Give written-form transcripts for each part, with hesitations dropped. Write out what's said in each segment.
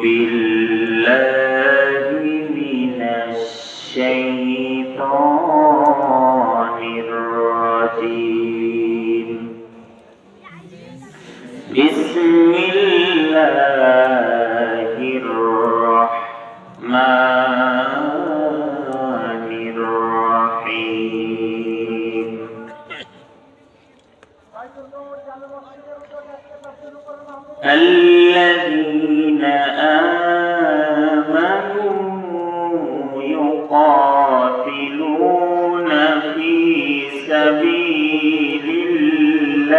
بالله من الشيطان الرجيم. بسم الله الرحمن الرحيم. الذين آمنوا يقاتلون في سبيل الله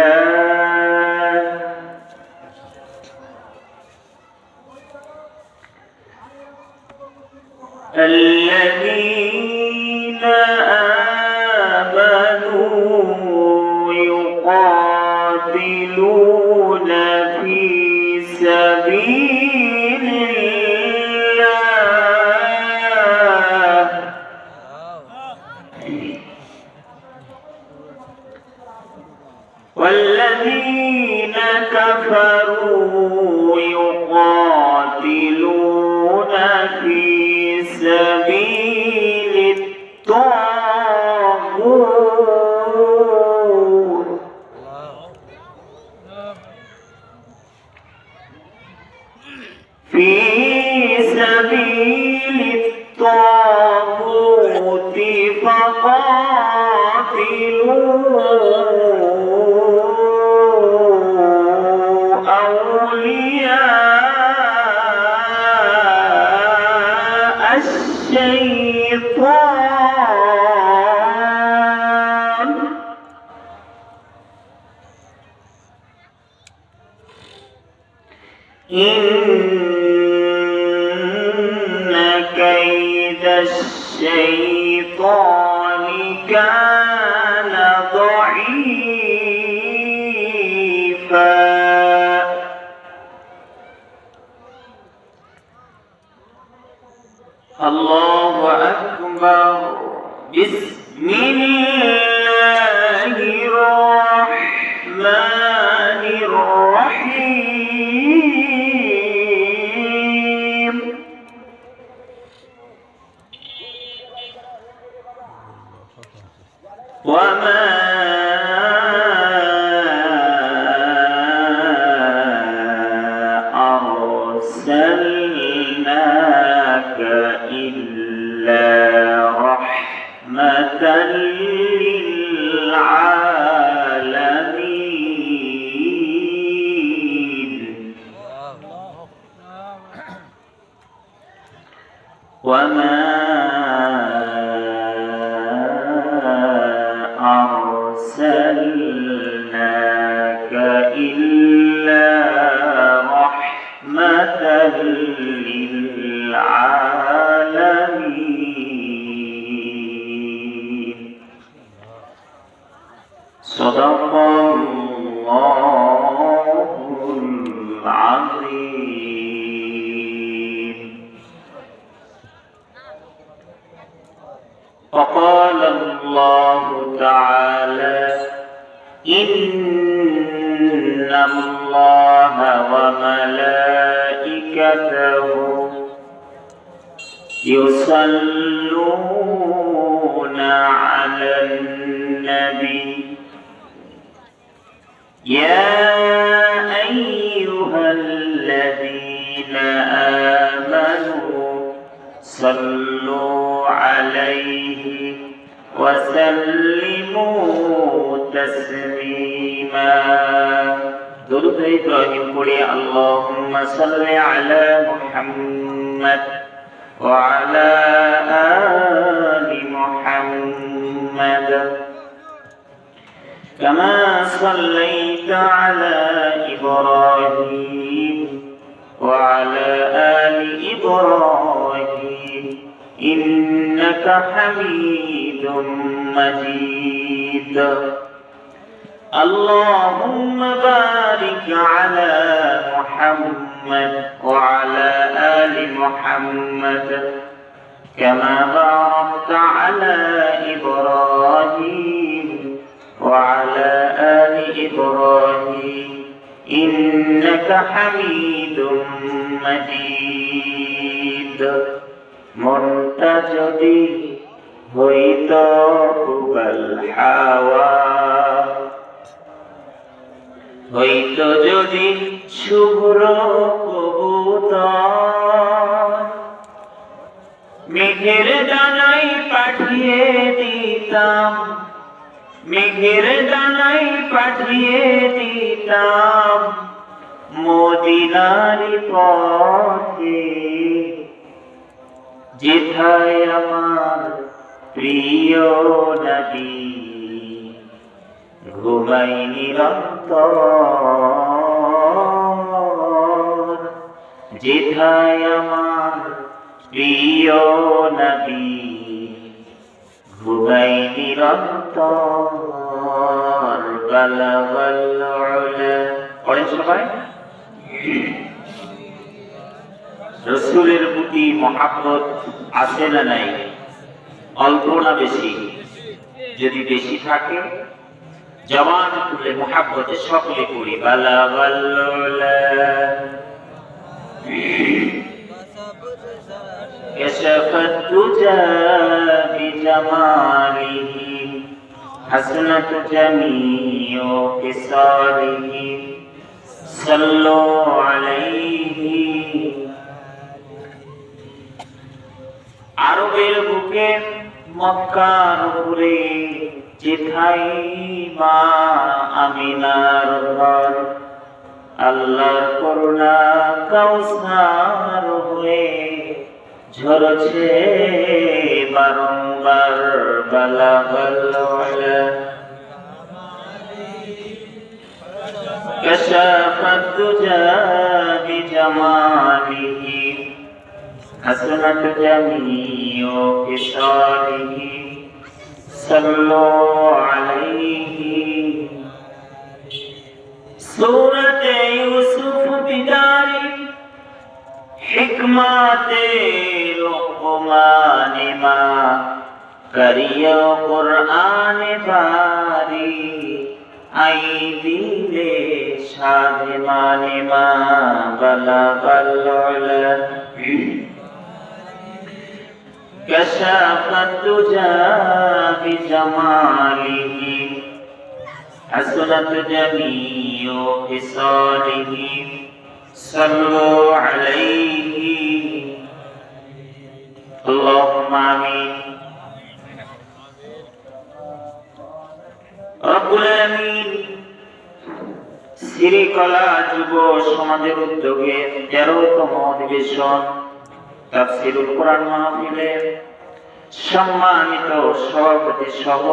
الذين آمنوا يقاتلون في سبيل الله والذين كفروا يقاتلون في سبيل الطاغوت في سبيل الطاغوت فقاتلوا أولياء الشيطان إن كيد الشيطان كان ضعيفا. الله أكبر. بسم الله الرحمن الرحيم. وما أرسلناك إلا رحمة للعالمين. وما أرسلناك إلا رحمة للعالمين. صدق الله العظيم. وقال الله تعالى: إن الله وملائكته يصلون على النبي يا أيها الذين آمنوا صلوا عليه وسلموا تسليما. درود إبراهيم قولي اللهم صل على محمد وعلى آل محمد كما صليت على إبراهيم وعلى آل إبراهيم إنك حميد مجيد. اللهم بارك على محمد وعلى آل محمد كما باركت على إبراهيم وعلى آل إبراهيم ইন্নাকা হামিদুম মাজিদ। মনটা যদি হইত কুবাল হাওয়া, হইত যদি শুভ্র কবুতর, মেঘের দানাই পাঠিয়ে দিতাম, মেঘের দানাই পাঠিয়ে দিতাম মদিনার পথে, যেথায় আমার প্রিয় নবী ঘুমাই নিরন্তর, যেথায় আমার প্রিয় নবী ঘুমাই নিরন্তর। বালাগাল উলা। পড়েন সবাই। রাসূলের প্রতি মহব্বত আছে না নাই? অল্প না বেশি? যদি বেশি থাকে জবান খুলে মহব্বতে সকলে করি বালাগাল উলা। كشفت دجى بجماله حسنت جميع خصاله صلوا عليه। আরবের বুকে মক্কার উপরে যেথায় মা আমিনার ঘর, আল্লাহর করুণা কাউসার হয়ে ঝরছে বারংবার বালাগাল উলা। কাশাফাত দুজা বিজামালিহি হাসনাত জামিউ খিসালিহি সাল্লু আলাইহি। সূরাতে ইউসুফ বিদারি হিকমাতে লুকমান মা করিও কুরআন বারি, আই দিলে সাধে মানে মা বালাগাল উলা। কাশাফাত দুজা বিজামালিহি হাসনাত জামিউ খিসালিহি সাল্লু আলাইহি। আল্লাহুম্মা আমিন। রব্বুল আলামিন শ্রীকলা যুব সমাজের উদ্যোগে 13তম অধিবেশন তাফসীরুল কোরআন মাহফিলের সম্মানিত সভাপতি সহ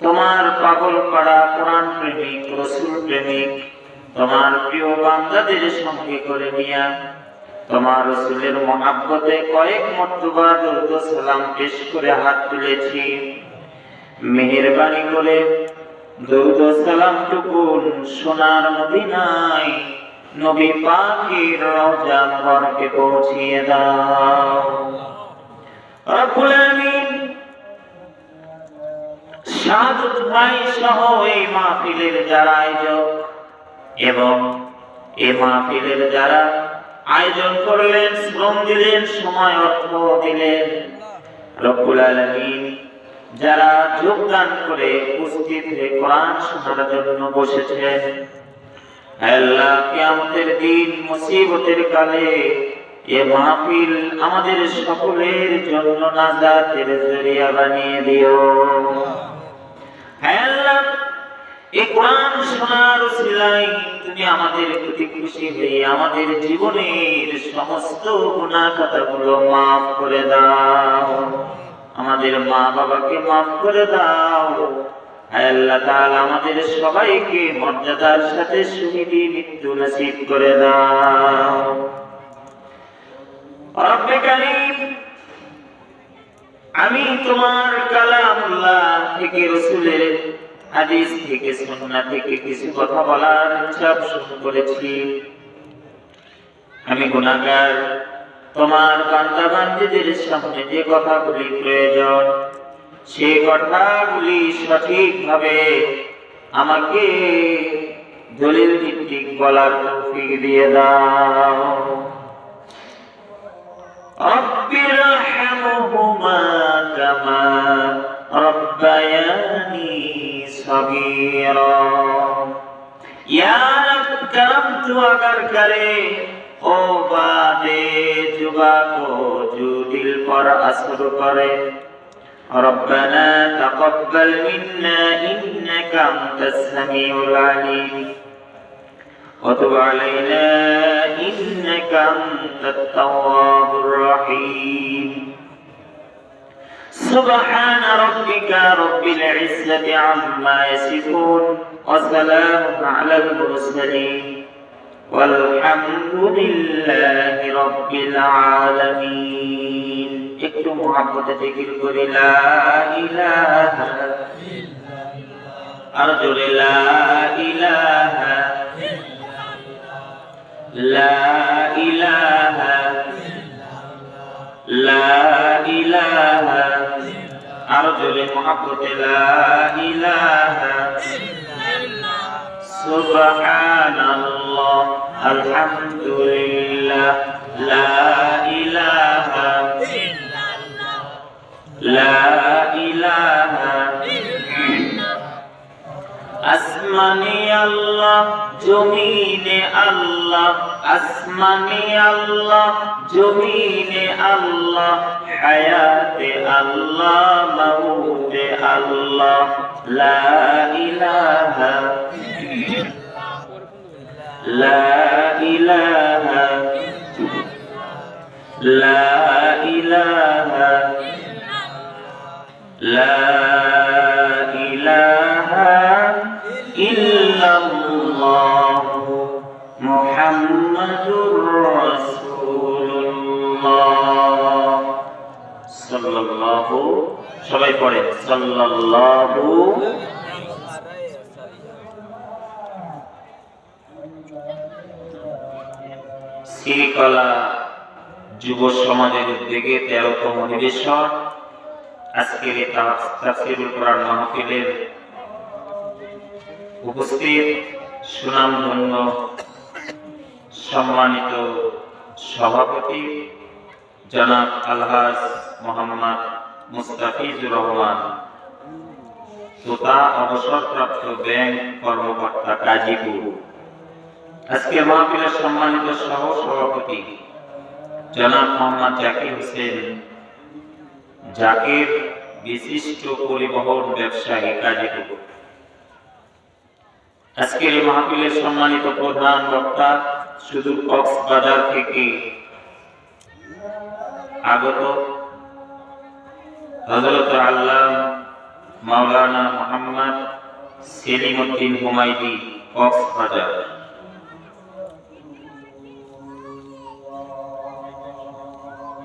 তোমার পাগল পাড়া কোরআন প্রেমিক রাসূল প্রেমিক তোমার প্রিয় বান্দাদের সঙ্গে করে নিয়া তোমার রাসূলের মহব্বতে কয়েক মর্তবা দরুদ ও সালাম পেশ করে হাত তুলেছি। মেহেরবানি করে দরুদ ও সালাম টুকুন সোনার মদিনায় নবী পাকের রওজা মুবারকে পৌঁছিয়ে দাও। রব্বুল আলামিন শাহাদাত ভাই সহ এই মাহফিলের যারা আয়োজক এবং এই মাহফিলের যারা আয়োজন করলেন, শ্রম দিলেন, সময় অর্থ দিলেন, রব্বুল আলামিন যারা যোগদান করে উপস্থিত হয়ে কোরআন শোনার জন্য বসেছেন, আল্লাহ কিয়ামতের দিন মুসিবতের কালে এ মাহফিল আমাদের সকলের জন্য নাজাতের জরিয়া বানিয়ে দিও। আল্লাহ এই কোরআন শোনার উসিলায় তুমি আমাদের প্রতি খুশি হয়ে আমাদের জীবনের সমস্ত গুনাহ খাতাগুলো মাফ করে দাও, আমাদের মা বাবাকে মাফ করে দাও। আল্লাহ তাআলা আমাদের সবাইকে মর্যাদার সাথে শহীদি মৃত্যু নসিব করে দাও। রব্বে কারীম, আমি তোমার কালামুল্লাহ থেকে রাসূলের হাদিস থেকে সুন্নাহ থেকে কিছু কথা বলার ইচ্ছা পোষণ করেছি। আমি গুনাহগার, তোমার বান্দা বান্দীদের সামনে যে কথাগুলি প্রয়োজন সেই কথাগুলি সঠিকভাবে আমাকে দলিল ভিত্তিক বলার তৌফিক দিয়ে দাও। রব্বিরহামহুমা কামা রব্বায়ানি সগীরা। या रब करम तू अगर करे ओ बादे जुबा को जो दिल पर असर करे। रब्बना तक़ब्बल मिन्ना इन्नका अंतस समीउल अलीम व तुब अलैना इन्नका अंतत तव्वाबुर रहीम। سبحان ربك رب العزة عما يصفون وسلام على المرسلين والحمد لله رب العالمين। একটু মুহাব্বতে জিকির করি লা ইলাহা ইল্লাল্লাহ। আর জোরে লা ইলাহা ইল্লাল্লাহ। লা ইলাহা লা ইলাহা। আর জোরে মুহাব্বতে লা ইলাহা ইল্লাল্লাহ। সুবহানাল্লাহ আলহামদুলিল্লাহ লা ইলাহা ইল্লাল্লাহ। লা ইলাহা আসমানে আল্লাহ জমিনে আল্লাহ। আসমানে আল্লাহ জমিনে আল্লাহ। হায়াতে আল্লাহ মউতে আল্লাহ। লা ইলাহা লা ইলাহা লা ইলাহা লা ইলাহা ইল্লাল্লাহ মুহাম্মাদুর রাসূলুল্লাহ সাল্লাল্লাহু। সবাই পড়ে সাল্লাল্লাহু। শ্রীকলা যুব সমাজের উদ্যোগে 13তম অধিবেশন আজকের তাফসীরুল কোরআন মাহফিলের উপস্থিত সুনামধন্য সম্মানিত সভাপতি জনাব আলহাজ মোহাম্মদ মুস্তাফিজুর রহমান তথা অবসরপ্রাপ্ত ব্যাংক কর্মকর্তা গাজীপুর। আজকে মাহফিলের সম্মানিত সহ সভাপতি জনাব মোহাম্মদ জাকির হোসেন জাকির, বিশিষ্ট পরিবহন ব্যবসায়ী গাজীপুর। আজকের এই মাহফিলের সম্মানিত প্রধান বক্তা সুদূর কক্সবাজার থেকে আগত হযরত আল্লামা মাওলানা মুহাম্মদ সেলিমউদ্দিন হুমায়দি, কক্সবাজার।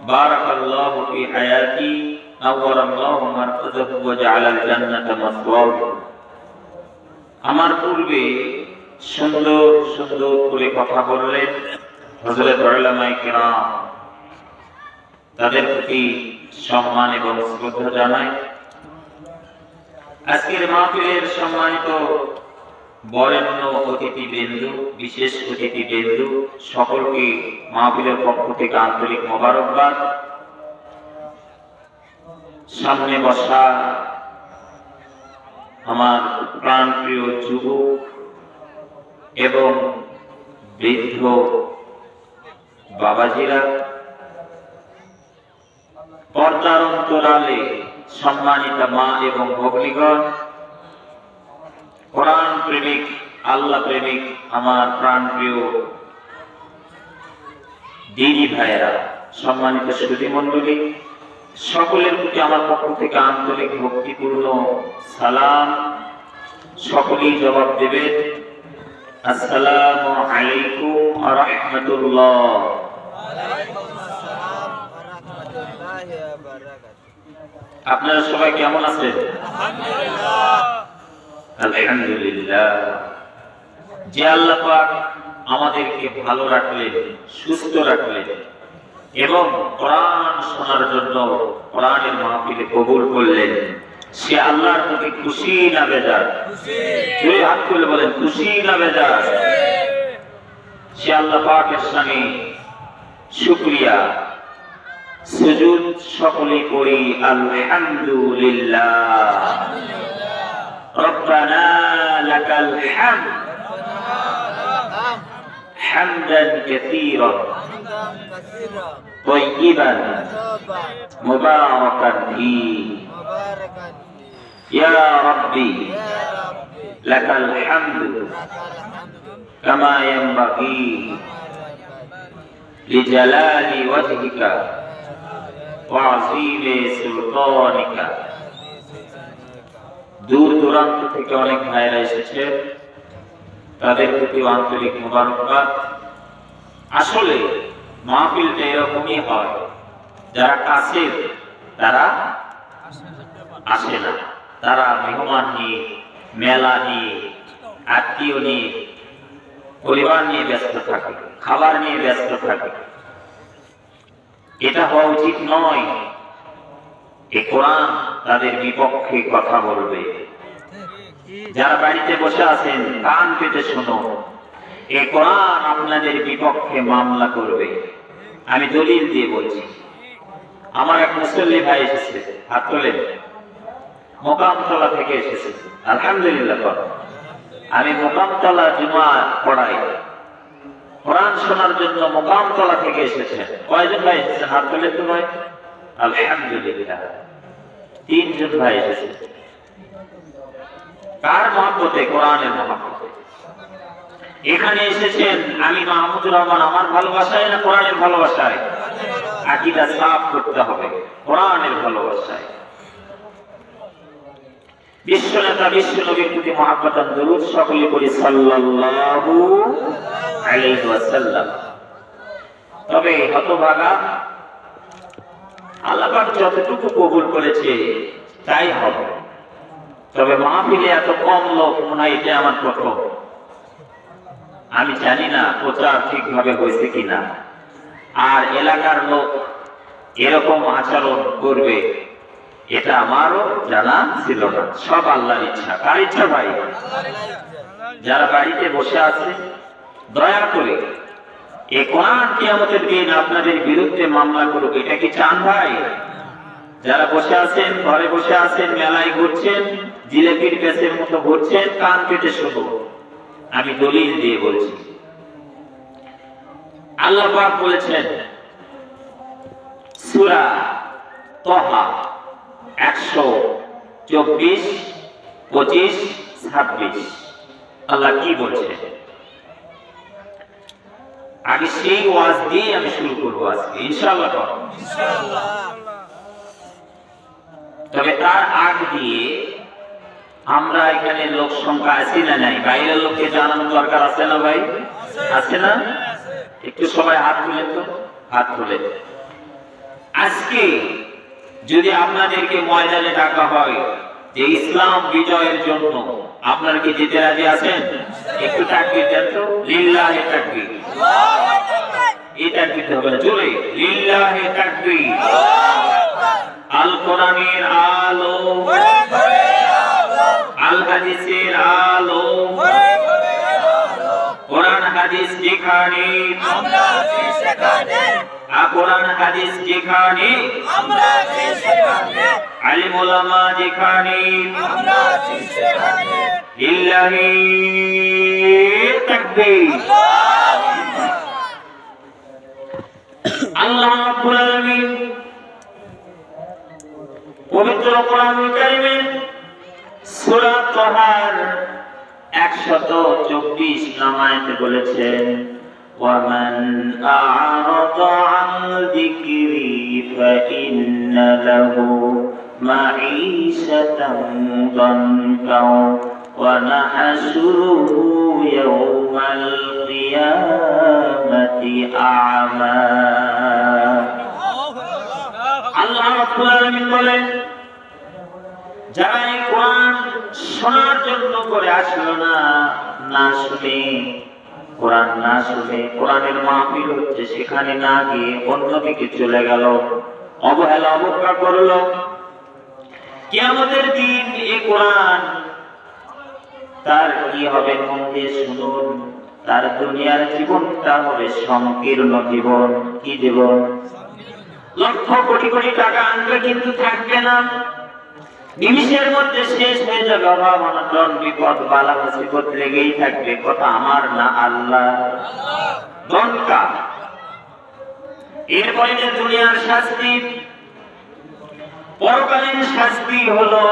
বারাকাল্লাহু ফি হায়াতি নাওয়ারাল্লাহু মারকাযাহু ওয়া জাআলাল জান্নাতা মাসওয়াহু। আমার পূর্বে সুন্দর সুন্দর করে কথা বললেন হযরত উলামায়ে কিরাম, তাদের প্রতি সম্মান এবং শ্রদ্ধা জানাই। আজকের মাহফিলের সম্মানিত বরেণ্য অতিথিবৃন্দ, বিশেষ অতিথিবৃন্দ, সকলকে মাহফিলের পক্ষ থেকে আন্তরিক মোবারকবাদ। সামনে বসা আমার প্রাণপ্রিয় যুবক এবং বৃদ্ধ বাবাজিরা, পর্দার অন্তরালে সম্মানিত মা এবং ভগ্নীগণ, কোরআন প্রেমিক, আল্লাহ প্রেমিক আমার প্রাণপ্রিয় দিদি ভাইয়েরা, সম্মানিত সুধী মণ্ডলী, সকলের প্রতি আমার পক্ষ থেকে আন্তরিক ভক্তিপূর্ণ সালাম। সকলেই জবাব দেবেন আসসালামু আলাইকুম ওয়া রাহমাতুল্লাহ। আপনারা সবাই কেমন আছেন? আলহামদুলিল্লাহ। যে আল্লাহ পাক আমাদেরকে ভালো রাখলেন, সুস্থ রাখলেন এবং কোরআন শোনার জন্য কোরআনের মাহফিলে কবুল করলেন, সে আল্লাহর প্রতি খুশি না বেজার? দুই হাত তুলে বলেন খুশি না বেজার? সে আল্লাহ পাকের সামনে শুকরিয়া সুজুদ সকলে করি আলহামদুলিল্লাহ। রব্বানা লাকাল হামদ হামদান কাসীরান طيبا مباركا فيه يا ربي لك الحمد كما ينبغي لجلال وجهك وعظيم سلطانك। দূর দূরান্ত থেকে অনেক ভাইরা এসেছে, তাদের প্রতি আন্তরিক মোবারকবাদ। আসলে মাহফিলটা এরকমই হয়, যারা কাছের তারা আসে না, তারা মেহমান নিয়ে, মেলা নিয়ে, আত্মীয় নিয়ে, পরিবার নিয়ে ব্যস্ত থাকে, খাবার নিয়ে ব্যস্ত থাকে। এটা হওয়া উচিত নয়। এই কোরআন তাদের বিপক্ষে কথা বলবে। যারা বাড়িতে বসে আছেন কান পেতে শোনো, এই কোরআন আপনাদের বিপক্ষে মামলা করবে। আমি দলিল দিয়ে বলছি। আমার এক মুসল্লি ভাই এসেছে, হাত তোলেন, মোকামতলা থেকে এসেছে। আলহামদুলিল্লাহ। আমি মোকামতলা জুমা পড়াই, কোরআন শোনার জন্য মোকামতলা থেকে এসেছেন। কয়জন ভাই এসেছেন? হাত তোলে তো ভাই। আলহামদুলিল্লাহ, 3 জন ভাই এসেছে। কার মহব্বতে? কোরআনের মহব্বতে। এখানে এসেছেন আমি মাহমুদুর রহমান, আমার ভালোবাসায় না কোরআনের ভালোবাসায়? আকীদা সাফ করতে হবে, কোরআনের ভালোবাসায়। বিশ্ব নেতা বিশ্ব নবীর প্রতি মহব্বতান দরুদ সকলে করি সাল্লাল্লাহু আলাইহি ওয়াসাল্লাম। তবে হতভাগা, আল্লাহ পাক যতটুকু কবুল করেছে তাই হবে। তবে মাহফিলে এত কম লোক মনে হয় এটা আমার প্রথম। আমি জানি না প্রচার ঠিকভাবে হয়েছে কিনা, আর এলাকার লোক এরকম আচরণ করবে এটা আমারও জানা ছিল না। সব আল্লাহর ইচ্ছা। কার ইচ্ছা ভাই? যারা বাড়িতে বসে আছে দয়া করে এই কোরআন কিয়ামতের দিন আপনাদের বিরুদ্ধে মামলা করুক, এটা কি চান ভাই? যারা বসে আছেন, ঘরে বসে আছেন, মেলায় ঘুরছেন, জিলেপির পেছের মতো ঘুরছেন, কান পেতে শুনো, আমি দলিল দিয়ে বলছি। আল্লাহ পাক বলেছেন সূরা তাহা 124, 25, 26 আল্লাহ কি বলছে? আগে সেই ওয়াজ দিয়ে আমি শুরু করবো আজকে ইনশাআল্লাহ। তবে তার আগ দিয়ে আমরা এখানে লোক সংখ্যা আছি না নাই? বাইরের লোককে জানানো দরকার আছে না ভাই? আছে না? একটু সবাই হাত তুলেন তো, হাত তুলে। আজকে যদি আপনাদেরকে ময়দানে ডাকা হয় যে ইসলাম বিজয়ের জন্য, আপনারা কি যেতে রাজি আছেন? একটু তাকবীর দেন তো, লিল্লাহি তাকবীর। এই তাকবীর হবে না, জোরে লিল্লাহি তাকবীর। আল কোরআনের আলো, আল হাদিসের আলো, কোরআন হাদিস যেখানে, আমরা সেখানে। কোরআন হাদিস যেখানে, আমরা সেখানে। আলিম উলামা যেখানে, আমরা সেখানে। লিল্লাহি তাকবীর। আল্লাহ রাব্বুল আলামিন পবিত্র কোরআনুল কারীমের সূরা তাহার 124 আয়াতে বলেছেন وَمَنْ أَعْرَضَ عَنْ ذِكْرِي فَإِنَّ لَهُ مَعِيشَةً ضَنكًا وَنَحْشُرُهُ يَوْمَ الْقِيَامَةِ أَعْمَى। আল্লাহ রাব্বুল আলামিন বলেন, যারা এই কোরআন শোনার জন্য করে আসলো না, না শুনে, কোরআন না শুনে, কোরআনের মাহফিল হচ্ছে সেখানে না গিয়ে অন্যদিকে চলে গেল, অবহেলা অবজ্ঞা করলো, কিয়ামতের দিন এই কোরআন তার কি হবে মন দিয়ে শুনুন, তার দুনিয়ার জীবনটা হবে সংকীর্ণ জীবন। কি জীবন? লক্ষ কোটি কোটি টাকা আনবে কিন্তু থাকবে না, নিমিষের মধ্যে শেষ হয়ে যাবে, অভাব অনটন বিপদ বালা মুসিবত লেগেই থাকবে। কথা আমার না আল্লাহ দনকা। এরপরে যে দুনিয়ার শাস্তি, পরকালীন শাস্তি হলো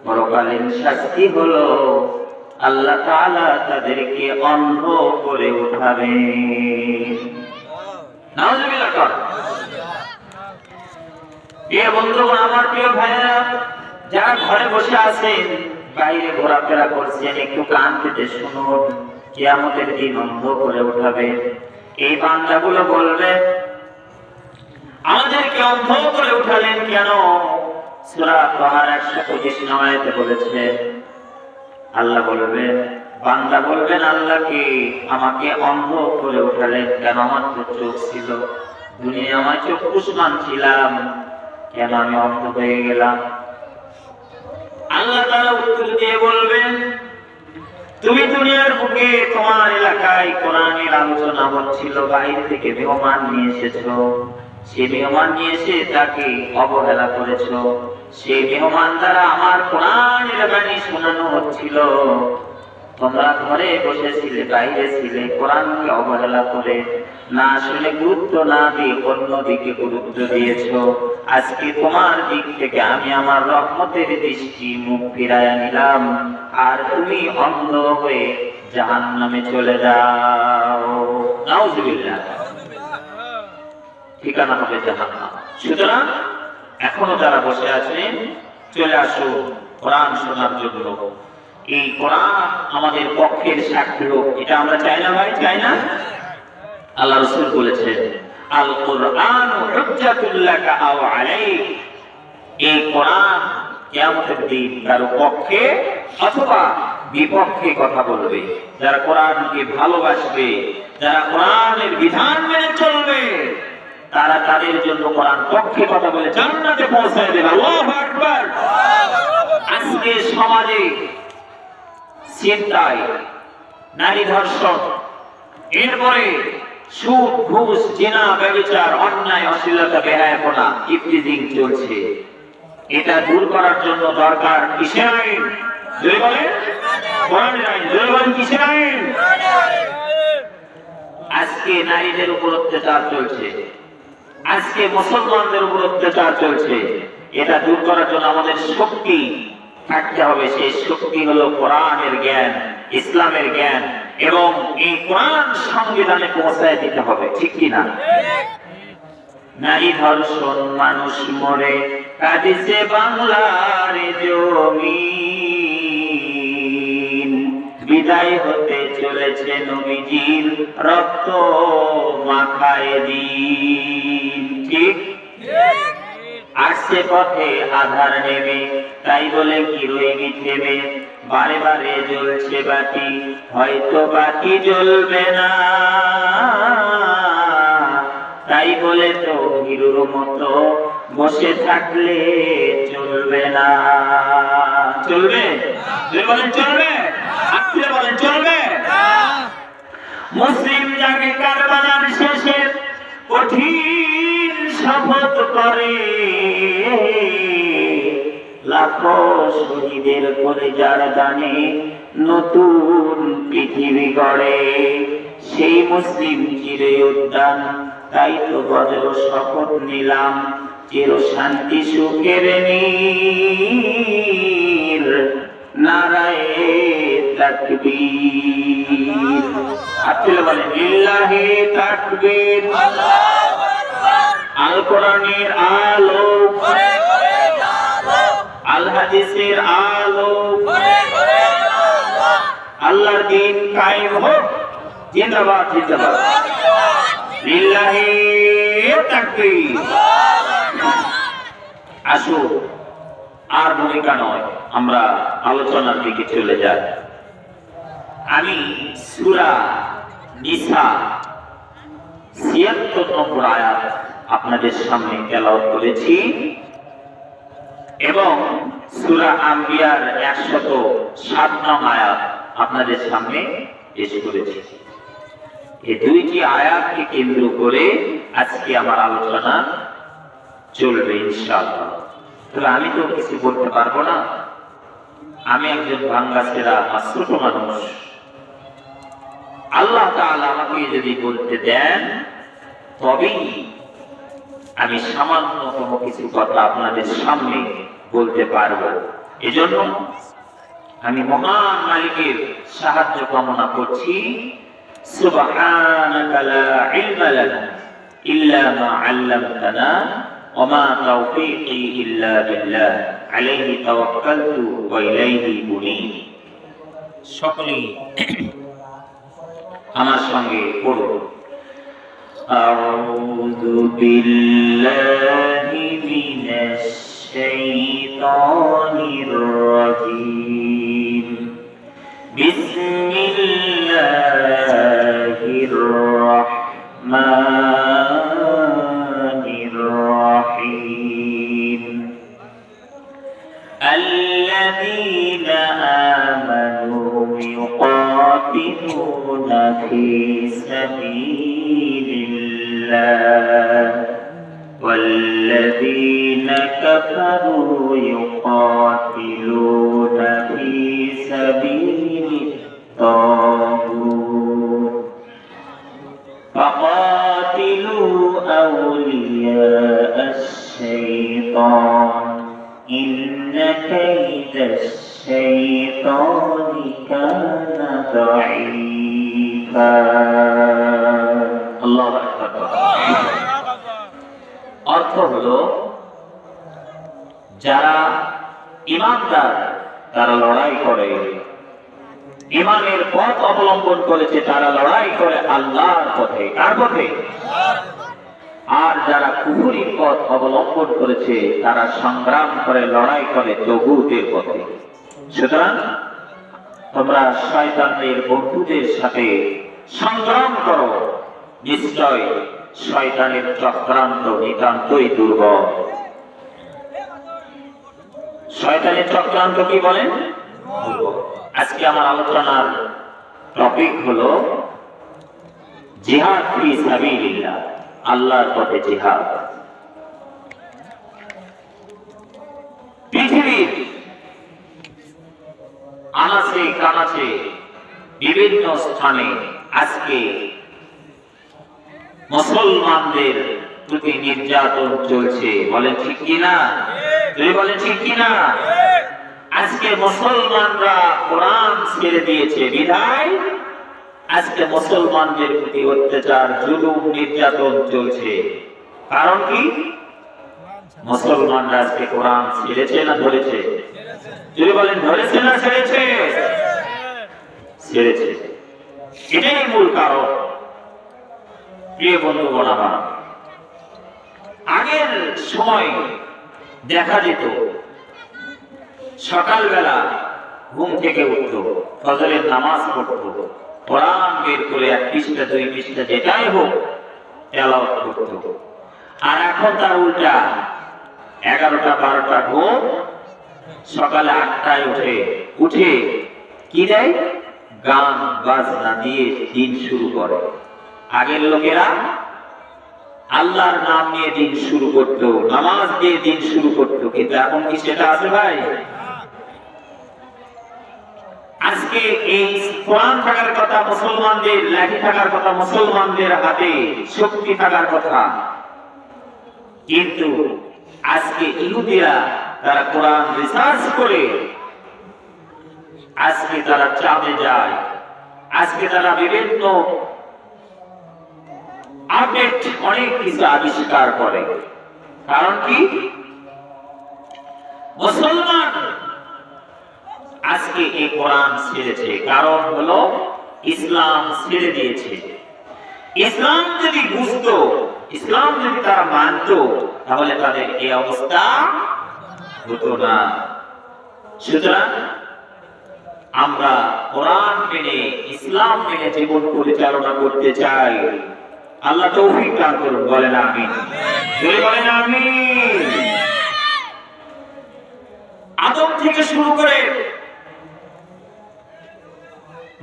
পরকালীন শাস্তি হলো আল্লাহ তাআলা তাদেরকে অন্ধ করে উঠাবে। নাউজুবিল্লাহ কর। এ বন্ধুগণ, আমার প্রিয় ভাইরা, যারা ঘরে বসে আছেন, বাইরে ঘোরাফেরা করছেন, একটু কান পেতে শুনুন, কিয়ামতের দিন অন্ধ করে উঠাবে। এই বান্দাগুলো বলবে, আমাদেরকে অন্ধ করে উঠালেন কেন? সূরা তাহার 125 আয়াতে বলেছে, আল্লাহ বলবেন, বান্দা বলবেন আল্লাহকে, আমাকে অন্ধ করে উঠালেন কেন? আমার তো চোখ ছিল, দুনিয়া আমার চক্ষুষ্মান ছিলাম, কেন আমি অন্ধ হয়ে গেলাম? আল্লাহ তাআলা উত্তর দিয়ে বলবেন, তুমি দুনিয়ার বুকে তোমার এলাকায় কোরআনের আলোচনা হচ্ছিল, বাইরে থেকে মেহমান নিয়ে এসেছো, সেই মেহমান নিয়ে এসে তাকে অবহেলা করেছো। সেই মেহমান দ্বারা আমার কোরআনের বাণী শোনানো হচ্ছিল, তোমরা ঘরে বসেছিলে, বাইরে ছিলে, কোরআনকে অবহেলা করে না শুনে গুরুত্ব না দিয়ে অন্যদিকে গুরুত্ব দিয়েছো। আজকে তোমার দিক থেকে আমি আমার রহমতের দৃষ্টি মুখ ফিরাইয়া নিলাম, আর তুমি অন্ধ হয়ে জাহান্নামে চলে যাও। নাউজুবিল্লাহ। ঠিকানা হবে জাহান্নাম। সুতরাং এখনো যারা বসে আছেন, চলে আসুন কোরআন শোনার জন্য। এই কোরআন আমাদের পক্ষের সাক্ষী হোক, এটা আমরা চাই না ভাই? চাই না? আল্লাহ রাসূল বলেছেন, আল কুরআনু হুজ্জাতুল লাকা আও আলাইক। এই কোরআন কিয়ামতের দিন কারো পক্ষে অথবা বিপক্ষে কথা বলবে। যারা কোরআনকে ভালোবাসবে, যারা কোরআনের বিধান মেনে চলবে, তারা তাদের জন্য কোরআন পক্ষে কথা বলে জান্নাতে পৌঁছায় দেবে। আল্লাহু আকবার। আজকে সমাজে চিন্তায় নারী ধর্ষণ, এরপরে সুদ ঘুষ জিনা ব্যভিচার অন্যায় অশ্লীলতা বেহায়াপনা ইফতিজিং চলছে। এটা দূর করার জন্য দরকার কিসের আইন? জয় বলেন কোরআনের আইন। জয় বলেন কিসের আইন? আজকে নারীদের উপর অত্যাচার চলছে, আজকে মুসলমানদের উপর অত্যাচার চলছে। এটা দূর করার জন্য আমাদের শক্তি থাকতে হবে। সেই শক্তি হলো কোরআনের জ্ঞান, ইসলামের জ্ঞান, এবং এই কোরআন সংবিধানে পৌঁছায় দিতে হবে। ঠিক কি না? নারী ধর্ষণ, মানুষ মরে, কাঁদিছে বাংলার জমিন, বিদায় হতে চলেছে নবীজির রক্ত মাখায় দিন। ঠিক? আসছে পথে আধার নেমে, তাই বলে কি রইবি থেমে, বারে বারে জ্বলছে বাতি, হয়তো বাতি জ্বলবে না, তাই বলে তো হিরোর মতো বসে থাকলে চলবে না। চলবে? বলেন চলবে? আপনি বলেন চলবে? মুসলিম যাকে কারবালার শেষে কঠিন শপথ করে, লাখো শহীদের কলিজার দানে নতুন পৃথিবী গড়ে, সেই মুসলিম চিরে উদ্যান, তাই তো বজ্র শপথ নিলাম, চির শান্তি সুখের নীর, নারায়ে তাকবীর। আপনি বলেন লিল্লাহি তাকবীর। আল কোরআনের আলো, আল হাদিসের আলো, আল্লাহর দ্বীন কায়েম হোক। জিন্দাবাদ, জিন্দাবাদ। লিল্লাহি তাকবীর। আসুন, আর ভূমিকা নয়, আমরা আলোচনার দিকে চলে যাই। আমি সূরা নিসা 76 নম্বর আয়াত আপনাদের সামনে তেলাওয়াত করেছি এবং সূরা আম্বিয়ার 107 নং আয়াত আপনাদের সামনে পেশ করেছি। এই দুইটি আয়াতকে কেন্দ্র করে আজকে আমার আলোচনা চলবে ইনশাআল্লাহ। তবে আমি তো কিছু বলতে পারবো না, আমি একজন ভাঙ্গাছেরা ছোট মানুষ। আল্লাহ তাআলা আমাকে যদি বলতে দেন তবেই আমি সামান্যতম কিছু কথা আপনাদের সামনে বলতে পারবো। এজন্য আমি মহান মালিকের সাহায্য কামনা করছি। সুবহানাকা লা ইলমা লানা ইল্লা মা আল্লামতানা ওয়া মা তাওফীকি ইল্লা বিল্লাহ আলাইহি তাওয়াক্কালতু ওয়া ইলাইহি উনীব। সকলেই আমার সঙ্গে পড়ুন। আউযু বিল্লাহি মিনাশ শাইতানির রাজীম। বিসমিল্লাহির রাহমানির রাহিম। আল্লাযীনা আমানু ইউকাতিলুনা ফি সাবিলিল্লাহ والذين كفروا يقاتلون في سبيل الطاغوت فقاتلوا أولياء الشيطان إن كيد الشيطان كان ضعيفا الله أكبر। অর্থ হলো যারা ঈমানদার তারা লড়াই করে, ঈমানের পথ অবলম্বন করেছে তারা লড়াই করে আল্লাহর পথে। কার পথে? আর যারা কুফরির পথ অবলম্বন করেছে তারা সংগ্রাম করে লড়াই করে তাগুতের পথে। সুতরাং তোমরা শয়তানের বন্ধুদের সাথে সংগ্রাম করো, নিশ্চয় শয়তানের চক্রান্ত নিতান্তই দুর্বল। শয়তানের চক্রান্ত কি বলেন? আজকে আমার আলোচনার টপিক হলো জিহাদ ফি সাবিলিল্লাহ, আল্লাহর পথে জিহাদ। পৃথিবীর আনাচে কানাচে বিভিন্ন স্থানে আজকে মুসলমানদের প্রতি নির্যাতন চলছে। বলেন ঠিক কিনা? বলেন ঠিক কিনা? আজকে মুসলমানরা কোরআন ছেড়ে দিয়েছে বিধায় আজকে মুসলমানদের প্রতি অত্যাচার, জুলুম, নির্যাতন চলছে। কারণ কি? মুসলমানরা আজকে কোরআন ছেড়েছে না ধরেছে? যদি বলেন ধরেছে না ছেড়েছে? ছেড়েছে। এটাই মূল কারণ। প্রিয় বন্ধুগণ আমার, আগের সময় দেখা যেত সকালবেলা ঘুম থেকে উঠতো, ফজরের নামাজ পড়তো, কোরআন বের করে 1 পৃষ্ঠা 2 পৃষ্ঠা যেটাই হোক তেলাওয়াত করতো। আর এখন তার উল্টা, 11টা 12টা ঘুম, সকালে 8টায় উঠে কি দেয়? গান বাজনা দিয়ে দিন শুরু করে। আগের লোকেরা আল্লাহর নাম নিয়ে দিন শুরু করতো, নামাজ দিয়ে দিন শুরু করতো, কিন্তু এখন কি সেটা আছে ভাই? আজকে এই কোরআন থাকার কথা মুসলমানদের, লাঠি থাকার কথা মুসলমানদের হাতে, শক্তি থাকার কথা, কিন্তু আজকে ইহুদিরা তারা কোরআন রিসার্চ করে আজকে তারা চাঁদে যায়, আজকে তারা বিভিন্ন আপডেট অনেক কিছু আবিষ্কার করে। কারণ কি? মুসলমান আজকে এই কোরআন ছেড়েছে, কারণ হলো ইসলাম ছেড়ে দিয়েছে। ইসলাম যদি বুঝতো, ইসলাম যদি তারা মানতো, তাহলে তাদের এই অবস্থা হতো না। সুতরাং আমরা কোরআন মেনে, ইসলাম মেনে জীবন পরিচালনা করতে চাই। আল্লাহ তৌফিক দান করুন, বলেন আমিন। জোরে বলেন আমিন। আদম থেকে শুরু করে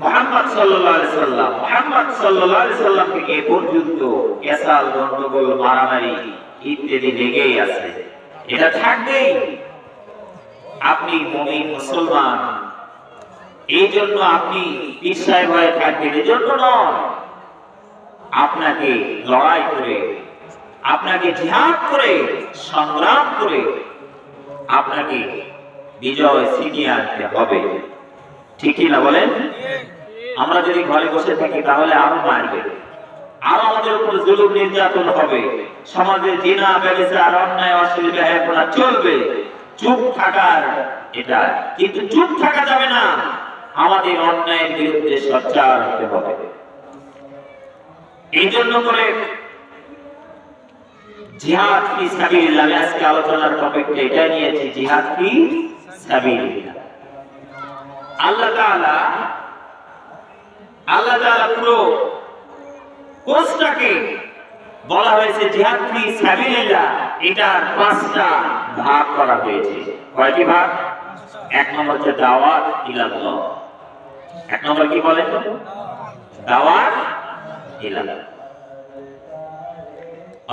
মুহাম্মদ সাল্লাল্লাহু আলাইহি সাল্লাম থেকে এ পর্যন্ত কেসাল, গন্ডগোল, মারামারি ইত্যাদি লেগেই আছে, এটা থাকবেই। আপনি মুমিন মুসলমান, এই জন্য আপনি পীর সাহেব হয়ে থাকবেন এই জন্য নয়। আপনাকে লড়াই করে, আপনাকে জিহাদ করে, সংগ্রাম করে আপনাকে বিজয় ছিনিয়ে আনতে হবে, ঠিক কি না বলেন? আমরা যদি ঘরে বসে থাকি তাহলে আরো মারবে, আরো আমাদের উপর জুলুম নির্যাতন হবে, সমাজে জিনা, ব্যভিচার, অন্যায়, অশ্লীল বেহায়াপনা চলবে। চুপ থাকার এটা, কিন্তু চুপ থাকা যাবে না, আমাদের অন্যায়ের বিরুদ্ধে সোচ্চার হতে হবে। এই জন্য করে জিহাদ ফি সাবিলিল্লাহ, আজকে আলোচনার টপিকটা এটা নিয়েছি, জিহাদ ফি সাবিলিল্লাহ। আল্লাহ তাআলা পুরো কোর্সটাকে বলা হয়েছে জিহাদ ফি সাবিলিল্লাহ। এটার 5টা ভাগ করা হয়েছে। কয়টি ভাগ? 1 নম্বর হচ্ছে দাওয়াত ইলাল্লাহ। 1 নম্বর কি বলেন তো? দাওয়াত ইলাল্লাহ,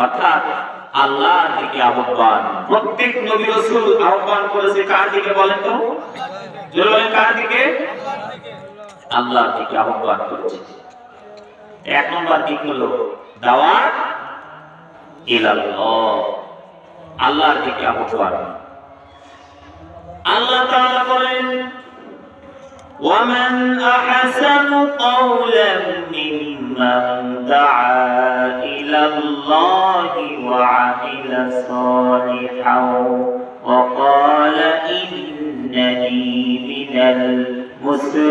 অর্থাৎ আল্লাহর দিকে আহ্বান। প্রত্যেক নবী রাসূল আহ্বান করেছে কার দিকে বলেন তো? জোরে বলেন, কার দিকে? আল্লাহর দিকে আহ্বান করেছে। 1 নম্বর দিক হলো দাওয়াত ইলাল্লাহ, আল্লাহর দিকে আহ্বান। আল্লাহ তাআলা বলেন, وَمَنْ أَحْسَنُ قَوْلًا مِّمَّنْ دَعَا إِلَى اللَّهِ وَعَمِلَ صَالِحًا وَقَالَ إِنَّنِي مِنَ الْمُسْلِمِينَ।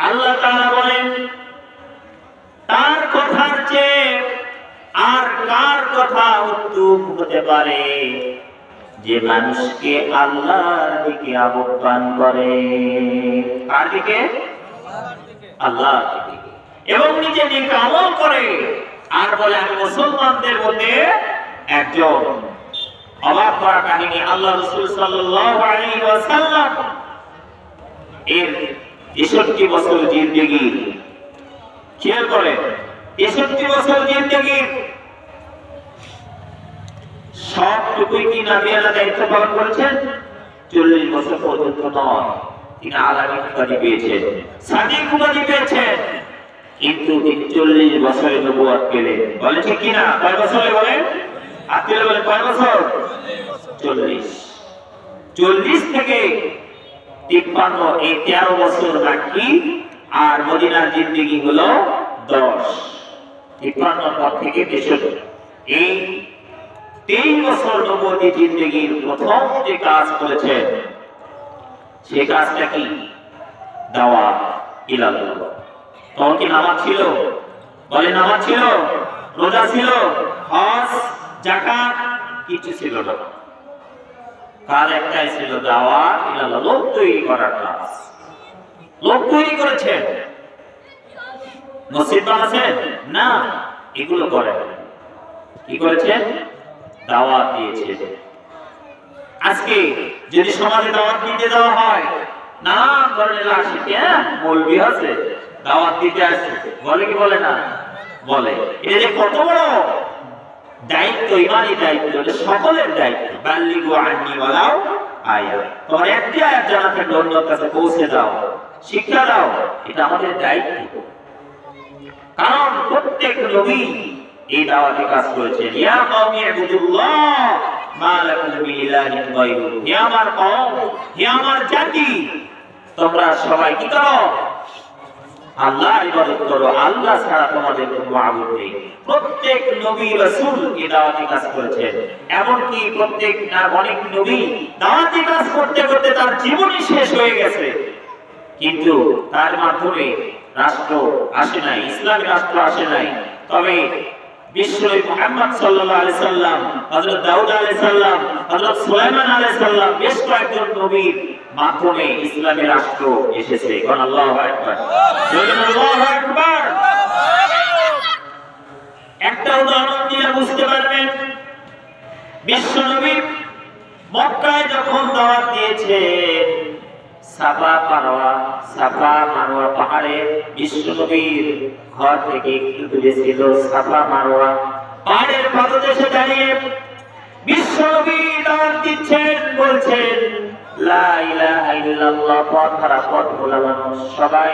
আল্লাহ তাআলা বলেন, তার কথার চেয়ে আর কার কথা উত্তম হতে পারে যে মানুষকে আল্লাহর দিকে আহ্বান করে। কার দিকে? আল্লাহর দিকে, এবং নিজে নেক আমল করে আর বলে আমি মুসলমানদের মধ্যে একজন। অবাক করা কাহিনী, আল্লাহ রাসূল সাল্লাল্লাহু আলাইহি ওয়াসাল্লাম এর ৬৩ বছর জিন্দেগি, খেয়াল করেন, ৬৩ বছর জিন্দেগি সবটুকুই কি নবী আল্লাহ দায়িত্ব পালন করেছেন? ৪০ বছর পর্যন্ত নয়। তিনি আলামী উপাধি পেয়েছেন, সাদিক উপাধি পেয়েছেন, কিন্তু তিনি ৪০ বছরে নবুয়ত পেলেন। বলে ঠিক কিনা? কয় বছরে বলেন? আত্মীয় বলেন কয় বছর? ৪০। ৪০ থেকে ৫৩, এই ১৩ বছর বাকি, আর মদিনার জিন্দেগি হলো ১০। ৫৩ পর থেকে ৬৩, এই ২৩ বছর নবুয়তি জিন্দেগির প্রথম যে কাজ করেছেন সে কাজটা কি? দাওয়াত ইলাল্লাহ। তখন কি নামাজ ছিল? বলে নামাজ ছিল, রোজা ছিল, হজ, যাকাত কিছু ছিল না। কাজ একটাই ছিল, দাওয়াত ইলাল্লাহ, লোক তৈরি করার কাজ। লোক তৈরি করেছেন, মসজিদ বানাচ্ছেন না, এগুলো করেন। কি করেছেন? দাওয়াত দিয়েছেন। আজকে যদি সমাজে দাওয়াত দিতে দেওয়া হয়, না ধরনের লাশিকে মৌলবি আছে দাওয়াত দিতে আসছে, বলে কি বলে না? বলে। এটা যে কত বড় দায়িত্ব, ইমানি দায়িত্ব, সকলের দায়িত্ব। বাল্লিগু আন্নি ওয়ালাউ আয়া, তোমার একটি আয়াত জানা থাকলে অন্যের কাছে পৌঁছে দাও, শিক্ষা দাও, এটা আমাদের দায়িত্ব। কারণ প্রত্যেক নবী এই দাওয়াতে কাজ করেছেন। ইয়া কওমি ইবুদুল্লাহ মা লাকুম মিন ইলাহিন গায়রু, হে আমার কওম, হে আমার জাতি, তোমরা সবাই কি করো? আল্লাহর ইবাদত করো, আল্লাহ ছাড়া তোমাদের কোনো মাবুদ নেই। প্রত্যেক নবী রাসূল এই দাওয়াতে কাজ করেছেন। এমনকি প্রত্যেক অনেক নবী দাওয়াতে কাজ করতে করতে তার জীবনই শেষ হয়ে গেছে, কিন্তু তার মাধ্যমে রাষ্ট্র আসে নাই, ইসলামী রাষ্ট্র আসে নাই। তবে বিশ্বনবী মুহাম্মদ সাল্লাল্লাহু আলাইহি সাল্লাম, হযরত দাউদ আলাইহিস সালাম, হযরত সুলাইমান আলাইহিস সালাম, বেশ কয়েকজন নবীর মাধ্যমে ইসলামী রাষ্ট্র এসেছে। কারণ আল্লাহু আকবার, আল্লাহু আকবার। একটা উদাহরণ দিয়ে বুঝতে পারবেন, বিশ্বনবী মক্কায় যখন দাওয়াত দিয়েছে, সাফা মারওয়া পাহাড়ে বিশ্বনবীর ঘর থেকে একটু দূরে ছিল সাফা মারওয়া পাহাড়ের পাদদেশে দাঁড়িয়ে বিশ্বনবী দাওয়াত দিচ্ছেন, বলছেন লা ইলাহা ইল্লাল্লাহ, পথ হারা পথ ভোলা মানুষ সবাই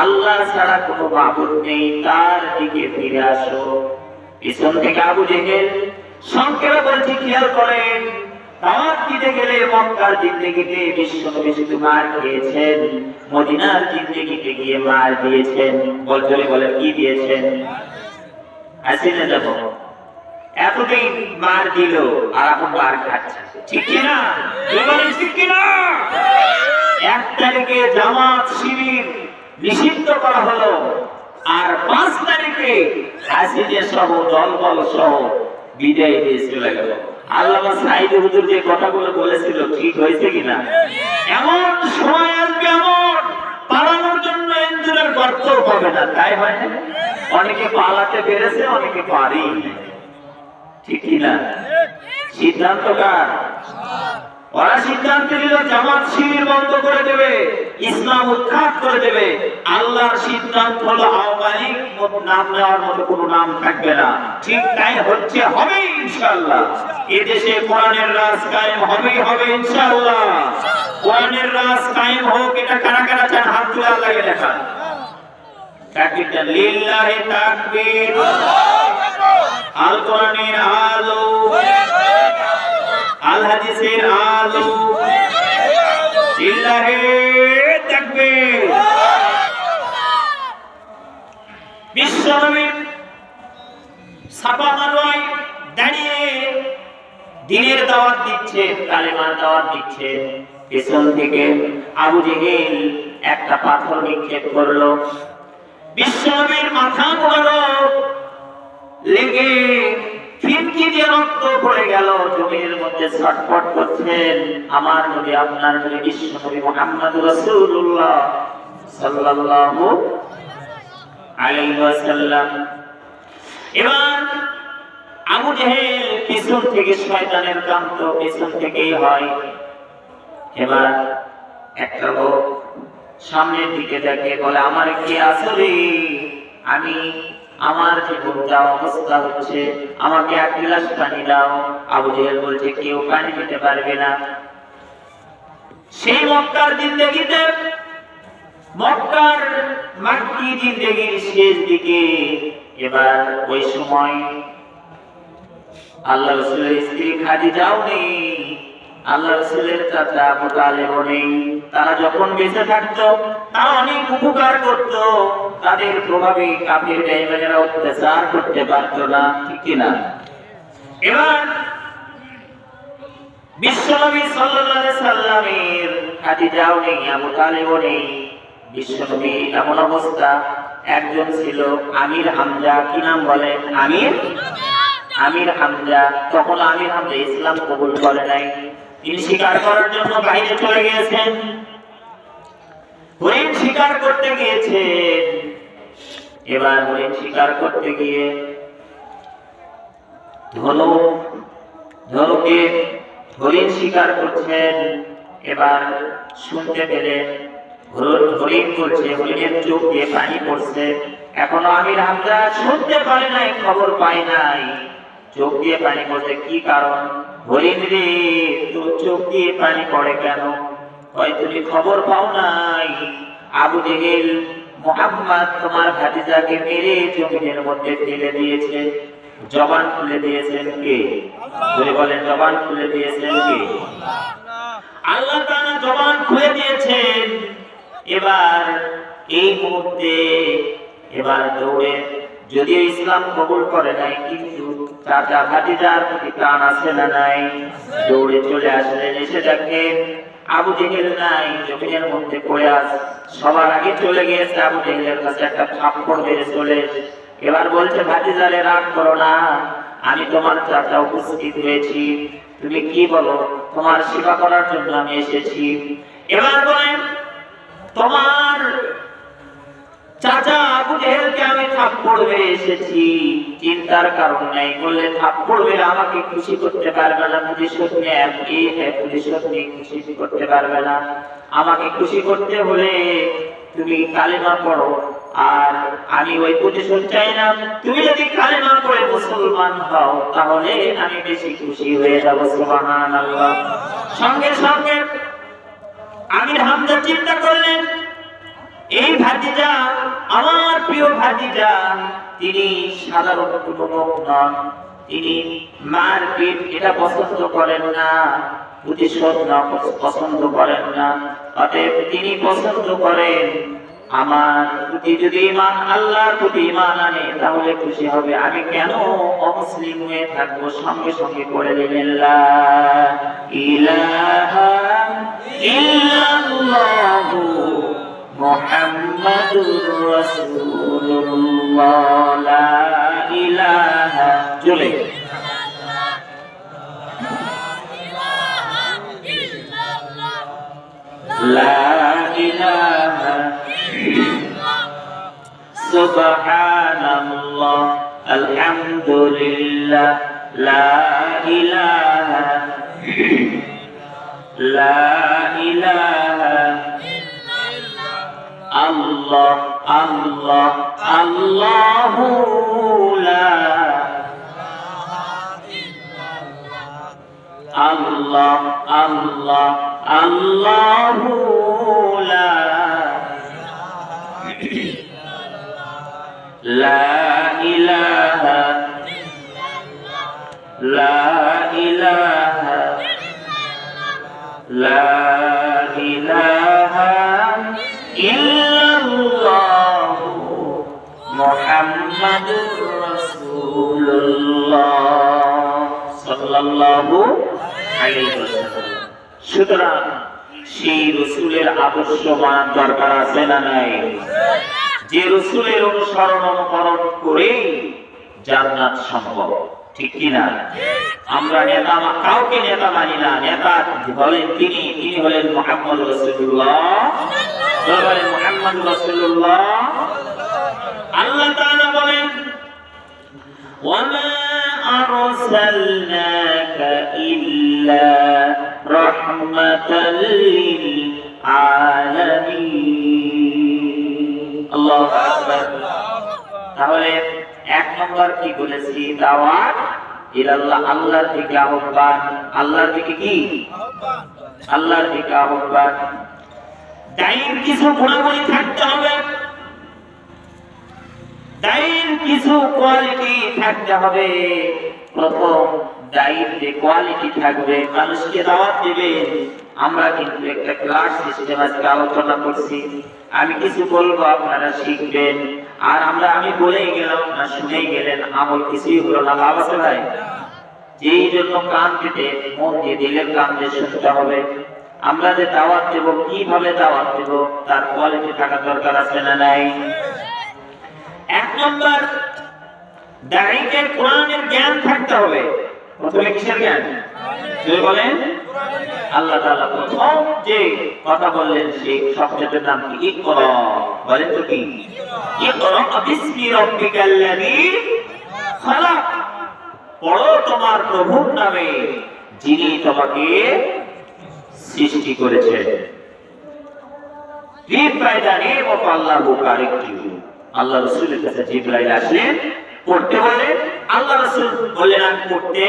আল্লাহ ছাড়া কোনো মাবুদ নেই, তার দিকে ফিরে আসো। পিছন থেকে আবু জেহেল সংক্ষেপে বলছি, খেয়াল করেন, দাওয়াত দিতে গেলে মক্কার জিন্দেগিতে বিশ্বনবী শুধু মার খেয়েছেন, মদিনার জিন্দেগিতে গিয়ে মার দিয়েছেন। বলে কি দিয়েছেন? আসিনে যাব এতদিন মার দিল আর এখন মার খাচ্ছে, ঠিক কিনা? ঠিক কিনা? 1 তারিখে জামাত শিবির নিষিদ্ধ করা হলো, আর 5 তারিখে হাসিনে সহ দলবল সহ বিদায় দিয়ে চলে গেল। আল্লামা সাইদ হুজুর যে কথাগুলো বলেছিল ঠিক হয়েছে কিনা? এমন সময় আসবে, এমন পালানোর জন্য ইঞ্জিনের গর্ত হবে না, তাই হয় না? অনেকে পালাতে পেরেছে, অনেকে পারি, ঠিক কিনা? সিদ্ধান্ত কার? ওরা সিদ্ধান্ত নিল জামাত শিবির বন্ধ করে দেবে, ইসলাম উৎখাত করে দেবে। আল্লাহর সিদ্ধান্ত হলো আওয়ামী লীগ নাম নেওয়ার মতো কোনো নাম থাকবে না। ঠিক তাই হচ্ছে, হবে ইনশাআল্লাহ। এদেশে কোরআনের রাজ কায়েম হবে ইনশাআল্লাহ। কোরআনের রাজ কায়েম হোক, এটা কারা কারা চান হাত তুলে আল্লাহকে দেখান। তাকবীর, লিল্লাহি তাকবীর, আল কোরআনের আলো, আল হাদিসের আলো, লিল্লাহি তাকবীর। বিশ্বনবী সাফা মারওয়ায় দাঁড়িয়ে দ্বীনের দাওয়াত দিচ্ছে, কালেমার দাওয়াত দিচ্ছে। পেছন থেকে আবু জেহেল একটা পাথর নিক্ষেপ করলো, বিশ্বনবীর মাথা মোবারক লেগে ফিনকি দিয়ে রক্ত পড়ে গেল, জমির মধ্যে ছটফট করছেন আমার নবী, আপনার নবী বিশ্বনবী মুহাম্মদুর রাসূলুল্লাহ সাল্লাল্লাহু আলাইহি ওয়াসাল্লাম। এবার আবু জেহেল পিছন থেকে, শয়তানের কাম তো পিছন থেকেই হয়। এবার একটা লোক সামনের দিকে দেখে বলে, আমার কি আসলে, আমি আমার জীবনটা অবস্থা হচ্ছে, আমাকে 1 গ্লাস পানি দাও। আবু জেহেল বলছে, কেউ পানি দিতে পারবে না। সেই মক্কার জিন্দেগিতে, মক্কার মাক্কি জিন্দেগির শেষ দিকে, এবার ওই সময় আল্লাহ রাসূলের স্ত্রী খাদিজাও নেই, আল্লাহ রাসূলের চাচা আবু তালেবও নেই। তারা যখন বেঁচে থাকতো তারা অনেক উপকার করত, তাদের প্রভাবে কাফির বেঈমানেরা অত্যাচার করতে পারত না, ঠিক কিনা? এবার বিশ্বনবী সাল্লাল্লাহু আলাইহি সাল্লামের খাদিজাও নেই, আবু তালেবও নেই। বিশ্বনবী এমন অবস্থা, একজন ছিল আমির হামজা, কি নাম বলেন? আমির হামজা। তখন আমির হামজা ইসলাম কবুল করে নাই, তিনি শিকার করার জন্য বাইরে চলে গিয়েছেন, হরিণ শিকার করতে গিয়েছেন। এবার হরিণ শিকার করতে গিয়ে ধনুকে হরিণ শিকার করছেন। এবার শুনতে পেলেন হরিণ করছে, হরিণের চোখ দিয়ে পানি পড়ছে। এখনো আমির হামজা শুনতে পারে নাই, খবর পায় নাই, চোখ দিয়ে পানি পড়ছে। কি কারণ? হরিণ রে, তোর চোখ দিয়ে পানি পড়ে কেন? হয় তুমি খবর পাও নাই, আবু জেহেল মুহাম্মদ তোমার ভাতিজাকে মেরে জমিনের মধ্যে ফেলে দিয়েছে। জবান খুলে দিয়েছেন কে? যদি বলেন জবান খুলে দিয়েছেন কে? আল্লাহ তাআলা জবান খুলে দিয়েছেন। এবার এই মুহূর্তে এবার দৌড়ে, যদিও ইসলাম কবুল করে নাই, কিন্তু চাচা ভাতিজার প্রতি প্রাণ আছে না নাই? দৌড়ে চলে আসলেন, এসে দেখেন আবু জেহেল নাই, জমিনের মধ্যে পড়ে আছে। সবার আগে চলে গিয়েছে আবু জেহেলের কাছে, একটা থাপ্পড় মেরে চলে। এবার বলছে, ভাতিজারে রাগ করো না, আমি তোমার চাচা উপস্থিত হয়েছি, তুমি কি বলো? তোমার সেবা করার জন্য আমি এসেছি। এবার বলেন, তোমার চাচা আবু জেহেলকে আমি থাপ্পড় মেরে এসেছি, চিন্তার কারণ নাই, বললে থাপ্পড় মেরে আমাকে খুশি করতে পারবে না, প্রতিশোধ নিয়ে প্রতিশোধ নিয়ে খুশি করতে পারবে না। আমাকে খুশি করতে হলে তুমি কালেমা পড়ো, আর আমি ওই প্রতিশোধ চাই না। তুমি যদি কালেমা পড়ে মুসলমান হও তাহলে আমি বেশি খুশি হয়ে যাবো। সুবহানাল্লাহ। সঙ্গে সঙ্গে আমির হামজা চিন্তা করলেন, এই ভাতিজা, আমার প্রিয় ভাতিজা, তিনি সাধারণ কোনো লোক নন, তিনি মারপিট এটা পছন্দ করেন না, প্রতিশোধ পছন্দ করেন না। অতএব তিনি পছন্দ করেন আমার প্রতি যদি ঈমান, আল্লাহর প্রতি ঈমান আনে তাহলে খুশি হবে। আমি কেন অমুসলিম হয়ে থাকবো? সঙ্গে সঙ্গে পড়ে দিলেন লা ইলাহা ইল্লাল্লাহু মুহাম্মাদুর রাসূলুল্লাহ। লা ইলাহা জোরে লা ইলাহা সুবহানাল্লাহ আলহামদুলিল্লাহ লা ইলাহা আল্লাহ আল্লাহ আল্লাহু লা আল্লাহ আল্লাহ আল্লাহু লা ইলাহা লা ইলাহা লা ইলাহা ইল্লাল্লাহু মুহাম্মাদুর রাসূলুল্লাহ সাল্লাল্লাহু আলাইহি ওয়াসাল্লাম। সুতরাং সেই রাসূলের আদর্শ মানার দরকার আছে না নাই? যে রাসূলের অনুসরণ অনুকরণ করে জান্নাত সম্ভব, ঠিক কি না? আমরা নেতা কাউকে নেতা মানি না, নেতা বলেন তিনি হলেন মুহাম্মদ রাসূলুল্লাহ। বলেন মুহাম্মদ রাসূলুল্লাহ। আল্লাহ তাআলা বলেন ওয়ামা আরসালনাকা ইল্লা রাহমাতাল লিল আলামিন। আল্লাহু আকবার। তাহলে এক নম্বর কি বলেছি? দাওয়াত ইলাল্লাহ, আল্লাহর দিকে আহ্বান। আল্লাহর দিকে কি? আল্লাহর দিকে আহ্বান। দায়ীর কিছু গুণাবলী থাকতে হবে, দায়ীর কিছু কোয়ালিটি থাকতে হবে। প্রথম, দায়ীর যে কোয়ালিটি থাকবে, মানুষকে দাওয়াত দেবে। আমরা কিন্তু একটা ক্লাস সিস্টেম আজকে আলোচনা করছি, আমি কিছু বলবো আপনারা শিখবেন, আর আমি বলেই গেলাম না শুনেই গেলেন, আমল কিছুই হলো না, লাভ আছে ভাই? যেই জন্য কান কেটে মন দিয়ে দিলের কান দিয়ে শুনতে হবে। আমরা যে দাওয়াত দেব, কিভাবে দাওয়াত দেব, তার কোয়ালিটি থাকা দরকার আছে না নাই? এক নম্বর, দায়ীকে কোরআনের জ্ঞান থাকতে হবে। প্রথমে কিসের জ্ঞান? যদি বলেন আল্লাহ তাআলা প্রথম যে কথা বললেন সেই শব্দের নাম কি? ইকরা। বলেন তো কি? ইকরা বিসমি রাব্বিকাল্লাযী খালাক। পড়ো তোমার প্রভুর নামে যিনি তোমাকে সৃষ্টি করেছেন। Read by the name of Allah who created you. আল্লাহ রাসূলের কাছে জিবরাইল আসলেন, পড়তে বলে। আল্লাহ রাসূল বললেন আমি পড়তে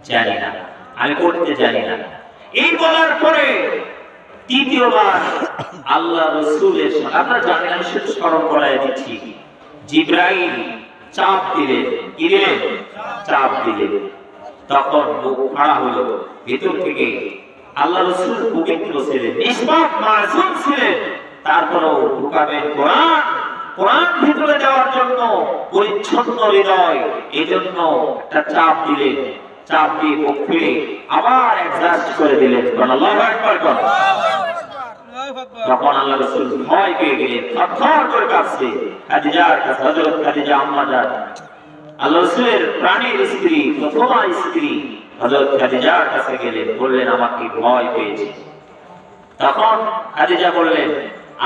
জানি না, আমি পড়তে জানি না। এই বলার পরে তৃতীয়বার আল্লাহ রাসূলের সাথে, আপনারা জানেন, আমি শুধু স্মরণ করায় দিচ্ছি, জিবরাইল চাপ দিলেন। কি দিলেন? চাপ দিলেন। তখন বুক ফাড়া হলো ভিতর থেকে। আল্লাহ রাসূল পবিত্র ছিলেন, নিষ্পাপ মাসুম ছিলেন, তারপরেও ঢুকাবেন কোরআন ভিতরে যাওয়ার জন্য পরিচ্ছন্ন হৃদয়, এই জন্য একটা চাপ দিলেন। চাপ দিয়ে বুক ফিরে আবার অ্যাডজাস্ট করে দিলেন। আল্লাহু আকবার। তখন আল্লাহ রাসূল ভয় পেয়ে গেলেন, থরথর করে কাঁপছে। খাদিজার কাছে, হযরত খাদিজা আম্মা জান, আল্লাহ রাসূলের প্রাণের স্ত্রী, প্রথমা স্ত্রী, হযরত খাদিজার কাছে গেলেন, বললেন আমাকে ভয় পেয়েছে। তখন খাদিজা বললেন,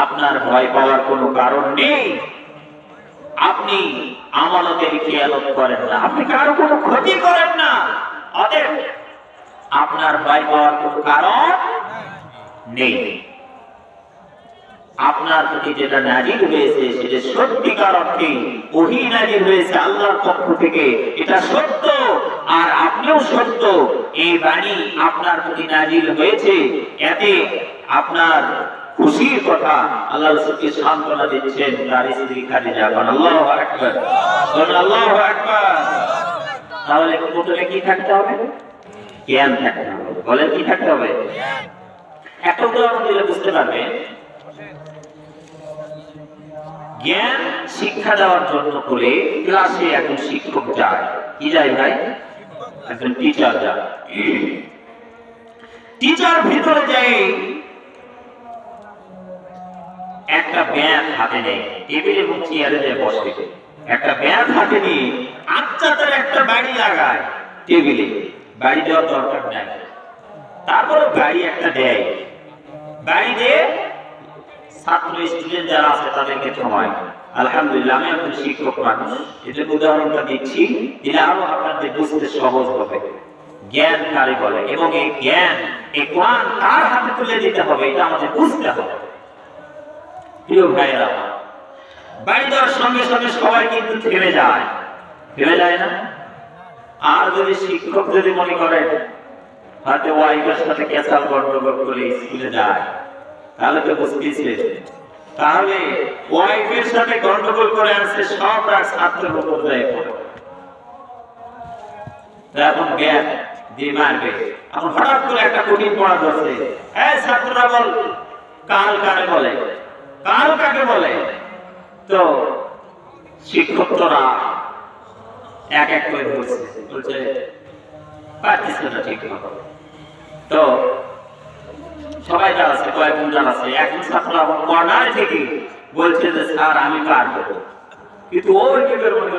আপনার ভয় পাওয়ার কোনো কারণ নেই, আপনি আমানতের খেয়ানত করেন না, আপনি কারো কোনো ক্ষতি করেন না, অতএব আপনার ভয় পাওয়ার কোনো কারণ নেই। আপনার প্রতি যেটা নাজিল হয়েছে সেটা সত্যিকার অর্থে ওহী নাজিল হয়েছে আল্লাহর পক্ষ থেকে, এটা সত্য, আর আপনিও সত্য। এই বাণী আপনার প্রতি নাজিল হয়েছে, এতে আপনার খুশির কথা। আল্লাহ রাসূলকে সান্ত্বনা দিচ্ছেন তার স্ত্রী খাদিজা। আল্লাহু আকবার, আল্লাহু আকবার। তাহলে প্রথমে কি থাকতে হবে? জ্ঞান থাকতে হবে। বলেন কি থাকতে হবে? একটা উদাহরণ দিলে বুঝতে পারবেন। জ্ঞান শিক্ষা দেওয়ার জন্য করে ক্লাসে একজন শিক্ষক যায়। কি যায় ভাই? একজন টিচার যায়। টিচার ভিতরে যায়, একটা ব্যাগ হাতে নেয়, টেবিলে এবং চেয়ারে যায় বসে, একটা ব্যাগ হাতে নিয়ে আচ্ছাদের একটা বাড়ি লাগায় টেবিলে। বাড়ি দেওয়ার দরকার নাই, তারপরে বাড়ি একটা দেয়। বাড়ি দিয়ে ছাত্র স্টুডেন্ট যারা আছে তাদেরকে থামায়। আলহামদুলিল্লাহ, আমি একজন শিক্ষক মানুষ, এদের উদাহরণটা দিচ্ছি, দিলে আরো আপনাদের বুঝতে সহজ হবে। জ্ঞান কারে বলে এবং এই জ্ঞান, এই কোরআন কার হাতে তুলে দিতে হবে, এটা আমাদের বুঝতে হবে। প্রিয় ভাইরা, বাড়ি দেওয়ার সঙ্গে সঙ্গে সবাই কিন্তু থেমে যায়, থেমে যায় না? আর যদি শিক্ষক যদি মনে করেন হয়তো ওয়াইফের সাথে কেসাল গন্ডগোল করে স্কুলে যায়, তাহলে তো বুঝতেছে, তাহলে ওয়াইফের সাথে গন্ডগোল করে আসছে, সব রাগ ছাত্রের উপর যায় পড়ে। এখন জ্ঞান দিয়ে মারবে, এখন হঠাৎ করে একটা কঠিন পড়া ধরছে, এই ছাত্ররা বল কাল কারে বলে, কাল কাকে বলে? তো শিক্ষক তোরা এক এক করে বলছে, বলছে পারতেছে না ঠিক মতো। তো সবাই দাঁড়াচ্ছে, কয়েকজন দাঁড়াচ্ছে, একজন ছাত্র আমার কর্নার থেকে বলছে যে স্যার আমি পারবো, কিন্তু ওর কি